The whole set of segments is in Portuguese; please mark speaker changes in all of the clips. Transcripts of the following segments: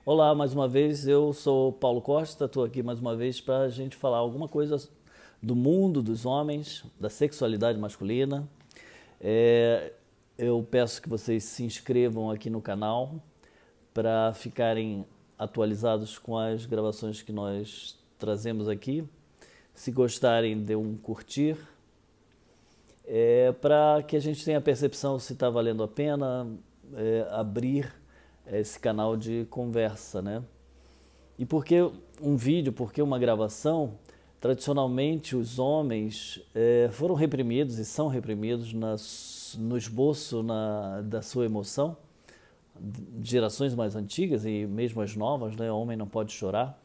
Speaker 1: Olá, mais uma vez, eu sou Paulo Costa, estou aqui mais uma vez para a gente falar alguma coisa do mundo dos homens, da sexualidade masculina. É, eu peço que vocês se inscrevam aqui no canal para ficarem atualizados com as gravações que nós trazemos aqui. Se gostarem, dê um curtir, para que a gente tenha a percepção se está valendo a pena abrir esse canal de conversa, né? E por que um vídeo, por que uma gravação? Tradicionalmente, os homens foram reprimidos e são reprimidos no esboço da sua emoção. Gerações mais antigas e mesmo as novas, né? O homem não pode chorar.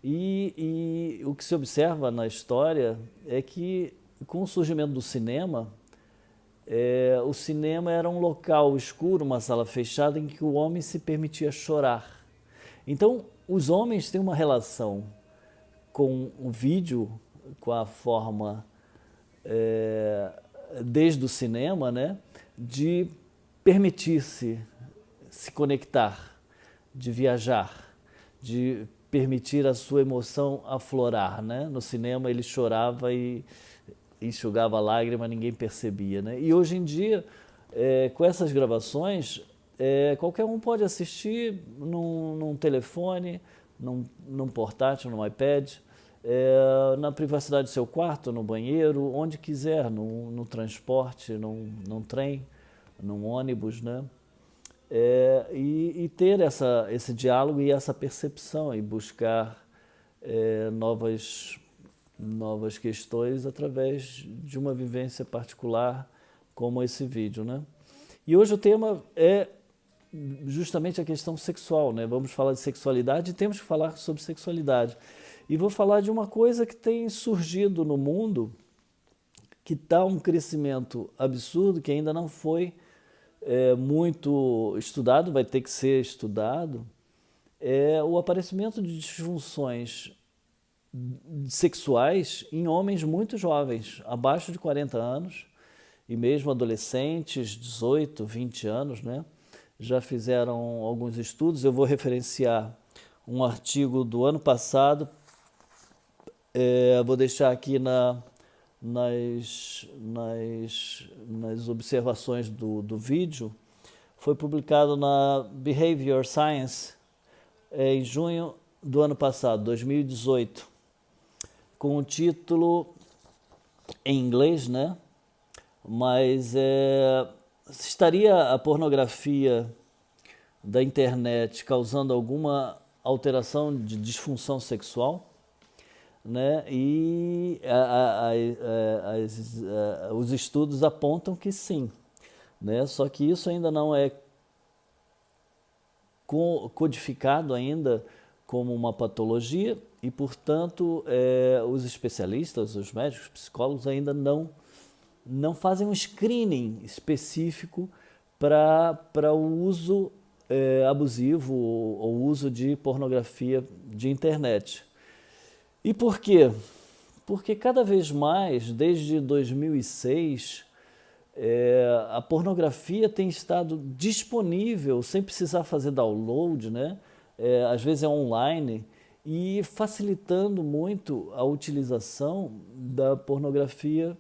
Speaker 1: E o que se observa na história é que, com o surgimento do cinema, o cinema era um local escuro, uma sala fechada, em que o homem se permitia chorar. Então, os homens têm uma relação com o vídeo, com a forma, desde o cinema, né, de permitir-se se conectar, de viajar, de permitir a sua emoção aflorar, né? No cinema ele chorava e enxugava a lágrima, ninguém percebia, né? E hoje em dia, com essas gravações, qualquer um pode assistir num telefone, num portátil, num iPad, na privacidade do seu quarto, no banheiro, onde quiser, no transporte, num trem, num ônibus, né? E ter esse diálogo e essa percepção e buscar novas questões através de uma vivência particular como esse vídeo, né? E hoje o tema é justamente a questão sexual, né? Vamos falar de sexualidade e temos que falar sobre sexualidade. E vou falar de uma coisa que tem surgido no mundo, que está um crescimento absurdo, que ainda não foi muito estudado, vai ter que ser estudado, é o aparecimento de disfunções sexuais em homens muito jovens, abaixo de 40 anos, e mesmo adolescentes, 18, 20 anos, né? Já fizeram alguns estudos. Eu vou referenciar um artigo do ano passado, vou deixar aqui nas observações do vídeo. Foi publicado na Behavior Science em junho do ano passado, 2018, com o título em inglês, né? Mas estaria a pornografia da internet causando alguma alteração de disfunção sexual? Né? E os estudos apontam que sim, né? Só que isso ainda não é codificado ainda como uma patologia e, portanto, os especialistas, os médicos, psicólogos ainda não fazem um screening específico para o uso abusivo ou uso de pornografia de internet. E por quê? Porque cada vez mais, desde 2006, a pornografia tem estado disponível sem precisar fazer download, né? Às vezes é online, e facilitando muito a utilização da pornografia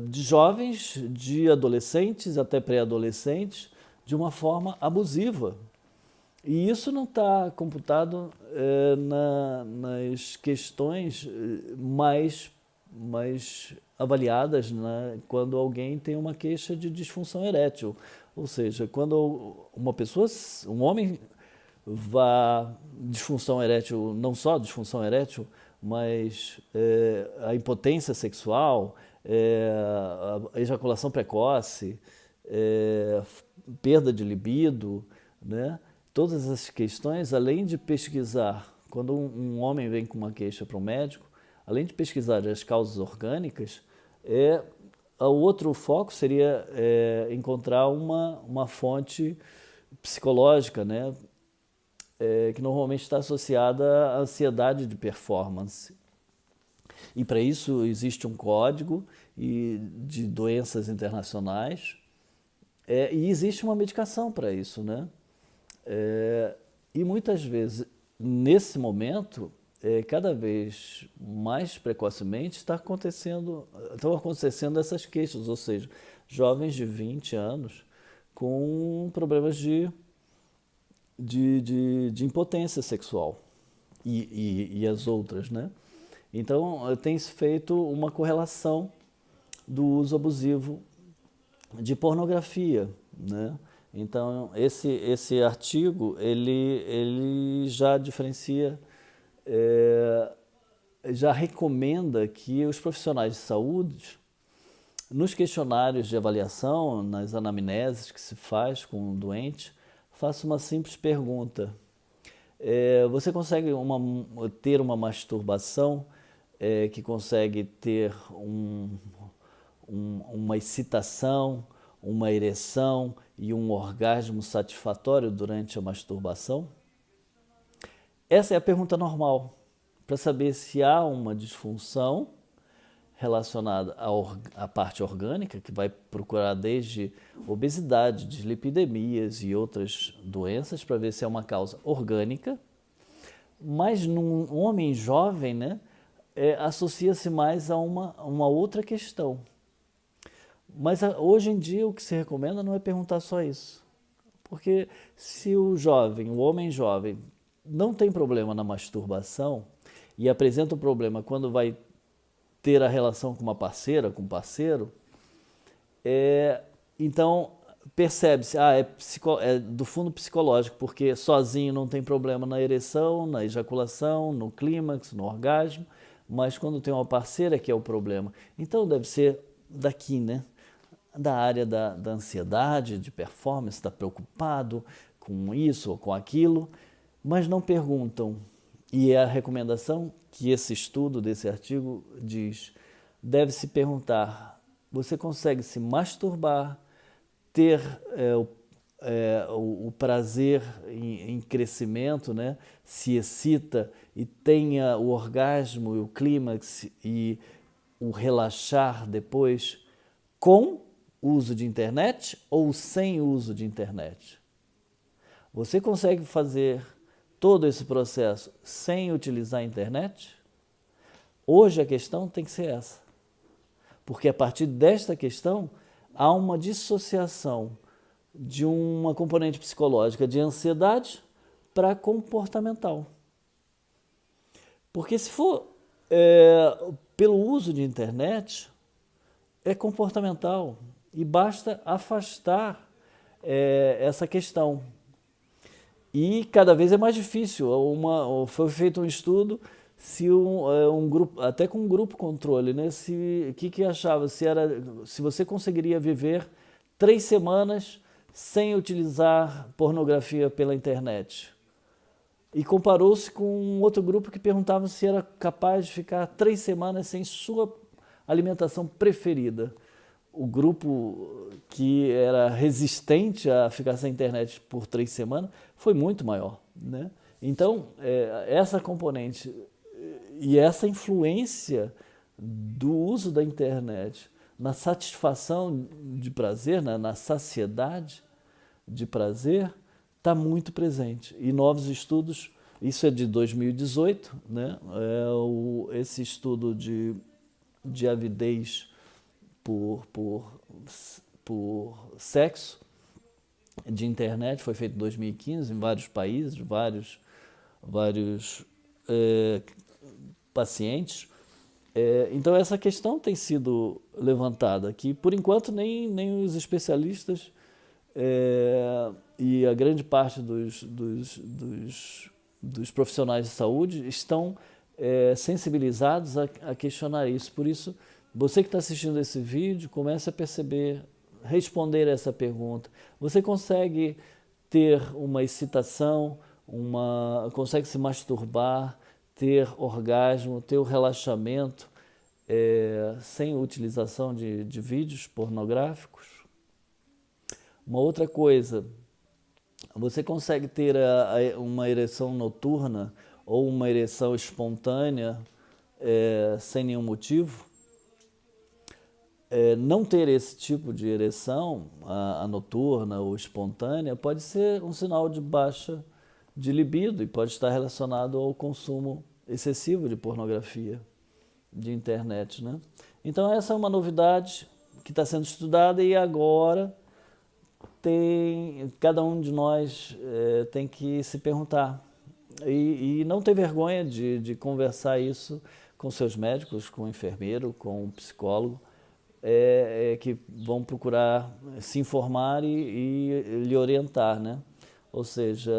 Speaker 1: de jovens, de adolescentes, até pré-adolescentes, de uma forma abusiva. E isso não está computado nas questões mais avaliadas, né, quando alguém tem uma queixa de disfunção erétil. Ou seja, quando uma pessoa, um homem, disfunção erétil, não só disfunção erétil, mas a impotência sexual, a ejaculação precoce, perda de libido, né? Todas essas questões, além de pesquisar, quando um homem vem com uma queixa para um médico, além de pesquisar as causas orgânicas, o outro foco seria encontrar uma fonte psicológica, né? Que normalmente está associada à ansiedade de performance. E para isso existe um código de doenças internacionais, e existe uma medicação para isso, né? E muitas vezes, nesse momento, cada vez mais precocemente estão acontecendo essas queixas, ou seja, jovens de 20 anos com problemas de impotência sexual e as outras, né? Então, tem-se feito uma correlação do uso abusivo de pornografia, né? Então, esse artigo, ele já diferencia, já recomenda que os profissionais de saúde, nos questionários de avaliação, nas anamneses que se faz com o doente, façam uma simples pergunta. Você consegue ter uma masturbação que consegue ter uma excitação, uma ereção e um orgasmo satisfatório durante a masturbação? Essa é a pergunta normal, para saber se há uma disfunção relacionada à parte orgânica, que vai procurar desde obesidade, dislipidemias e outras doenças, para ver se é uma causa orgânica. Mas num homem jovem, né, associa-se mais a uma outra questão. Mas hoje em dia o que se recomenda não é perguntar só isso. Porque se o homem jovem, não tem problema na masturbação e apresenta um problema quando vai ter a relação com uma parceira, com um parceiro, então percebe-se, é do fundo psicológico, porque sozinho não tem problema na ereção, na ejaculação, no clímax, no orgasmo, mas quando tem uma parceira que é o problema. Então deve ser daqui, né? Da área da ansiedade, de performance, está preocupado com isso ou com aquilo, mas não perguntam. E é a recomendação que esse estudo desse artigo diz, deve-se perguntar, você consegue se masturbar, ter o prazer em crescimento, né? Se excita e tenha o orgasmo e o clímax e o relaxar depois com uso de internet ou sem uso de internet? Você consegue fazer todo esse processo sem utilizar a internet? Hoje a questão tem que ser essa. Porque a partir desta questão há uma dissociação de uma componente psicológica de ansiedade para comportamental. Porque se for pelo uso de internet, é comportamental e basta afastar essa questão. E cada vez é mais difícil. Foi feito um estudo se um grupo, até com um grupo controle, né? O que achava? Se você conseguiria viver 3 semanas sem utilizar pornografia pela internet. E comparou-se com um outro grupo que perguntava se era capaz de ficar 3 semanas sem sua alimentação preferida. O grupo que era resistente a ficar sem internet por 3 semanas foi muito maior, né? Então, essa componente e essa influência do uso da internet na satisfação de prazer, na saciedade de prazer, está muito presente. E novos estudos, isso é de 2018, né? Esse estudo de avidez por sexo de internet foi feito em 2015 em vários países, vários pacientes. Então essa questão tem sido levantada aqui. Por enquanto nem os especialistas e a grande parte dos profissionais de saúde estão sensibilizados a questionar isso. Por isso, você que está assistindo esse vídeo, comece a perceber, responder essa pergunta. Você consegue ter uma excitação, consegue se masturbar, ter orgasmo, ter o relaxamento sem utilização de vídeos pornográficos? Uma outra coisa, você consegue ter uma ereção noturna ou uma ereção espontânea sem nenhum motivo? Não ter esse tipo de ereção, a noturna ou espontânea, pode ser um sinal de baixa de libido e pode estar relacionado ao consumo excessivo de pornografia, de internet, né? Então essa é uma novidade que está sendo estudada e agora cada um de nós tem que se perguntar e não ter vergonha de conversar isso com seus médicos, com o enfermeiro, com o psicólogo, que vão procurar se informar e lhe orientar, né? Ou seja,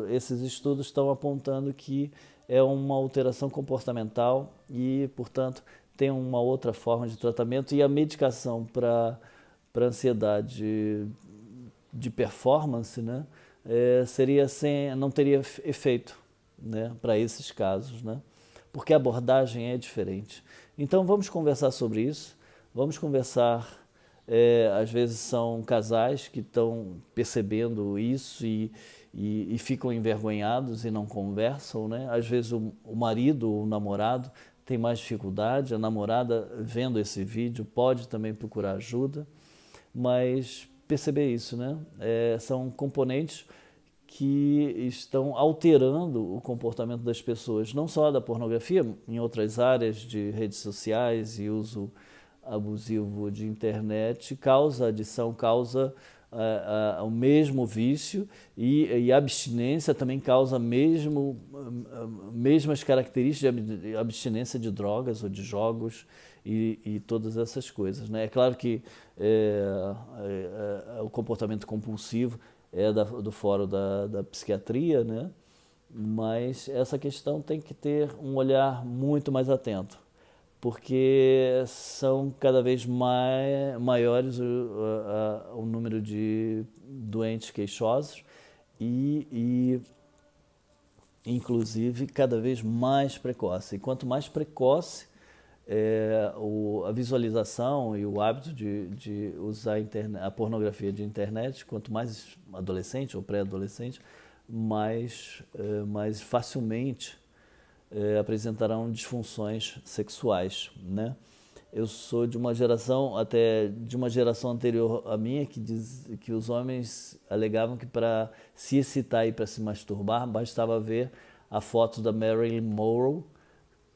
Speaker 1: esses estudos estão apontando que é uma alteração comportamental e, portanto, tem uma outra forma de tratamento e a medicação para ansiedade de performance, né, não teria efeito, né, para esses casos, né, porque a abordagem é diferente. Então vamos conversar sobre isso, vamos conversar, às vezes são casais que estão percebendo isso e ficam envergonhados e não conversam, né? Às vezes o marido ou o namorado tem mais dificuldade, a namorada vendo esse vídeo pode também procurar ajuda, mas perceber isso, né? São componentes que estão alterando o comportamento das pessoas, não só da pornografia, em outras áreas de redes sociais e uso abusivo de internet, causa adição, causa o mesmo vício e a abstinência também causa mesmas características de abstinência de drogas ou de jogos e todas essas coisas, né? É claro que o comportamento compulsivo é do fórum da psiquiatria, né? Mas essa questão tem que ter um olhar muito mais atento, porque são cada vez maiores o número de doentes queixosos e inclusive cada vez mais precoce. E quanto mais precoce a visualização e o hábito de usar a pornografia de internet, quanto mais adolescente ou pré-adolescente, mais facilmente apresentarão disfunções sexuais, né? Eu sou de uma geração anterior à minha que os homens alegavam que para se excitar e para se masturbar bastava ver a foto da Marilyn Monroe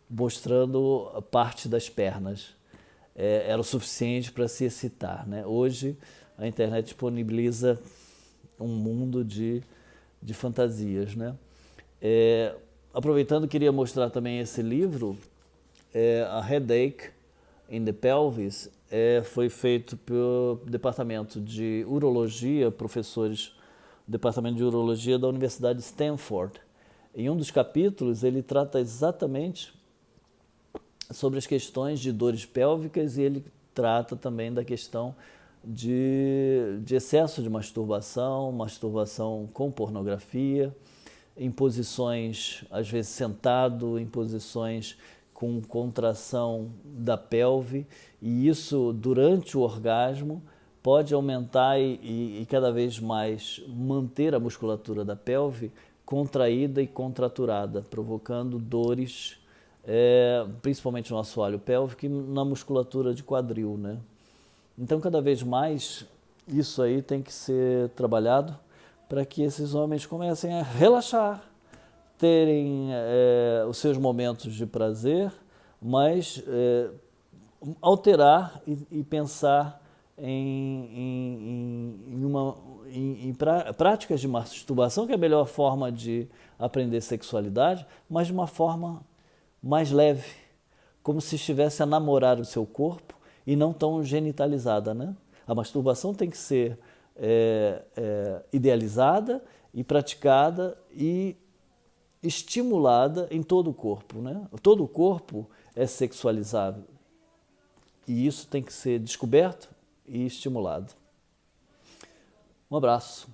Speaker 1: mostrando parte das pernas. Era o suficiente para se excitar, né? Hoje a internet disponibiliza um mundo de fantasias, né? Aproveitando, queria mostrar também esse livro, A Headache in the Pelvis, foi feito pelo Departamento de Urologia, professores do Departamento de Urologia da Universidade de Stanford. Em um dos capítulos, ele trata exatamente sobre as questões de dores pélvicas e ele trata também da questão de excesso de masturbação com pornografia, em posições, às vezes sentado, em posições com contração da pelve, e isso durante o orgasmo pode aumentar e cada vez mais manter a musculatura da pelve contraída e contraturada, provocando dores, principalmente no assoalho pélvico e na musculatura de quadril, né? Então, cada vez mais isso aí tem que ser trabalhado para que esses homens comecem a relaxar, terem os seus momentos de prazer, mas alterar e pensar em práticas de masturbação, que é a melhor forma de aprender sexualidade, mas de uma forma mais leve, como se estivesse a namorar o seu corpo e não tão genitalizada, né? A masturbação tem que ser idealizada e praticada e estimulada em todo o corpo, né? Todo o corpo é sexualizável e isso tem que ser descoberto e estimulado. Um abraço.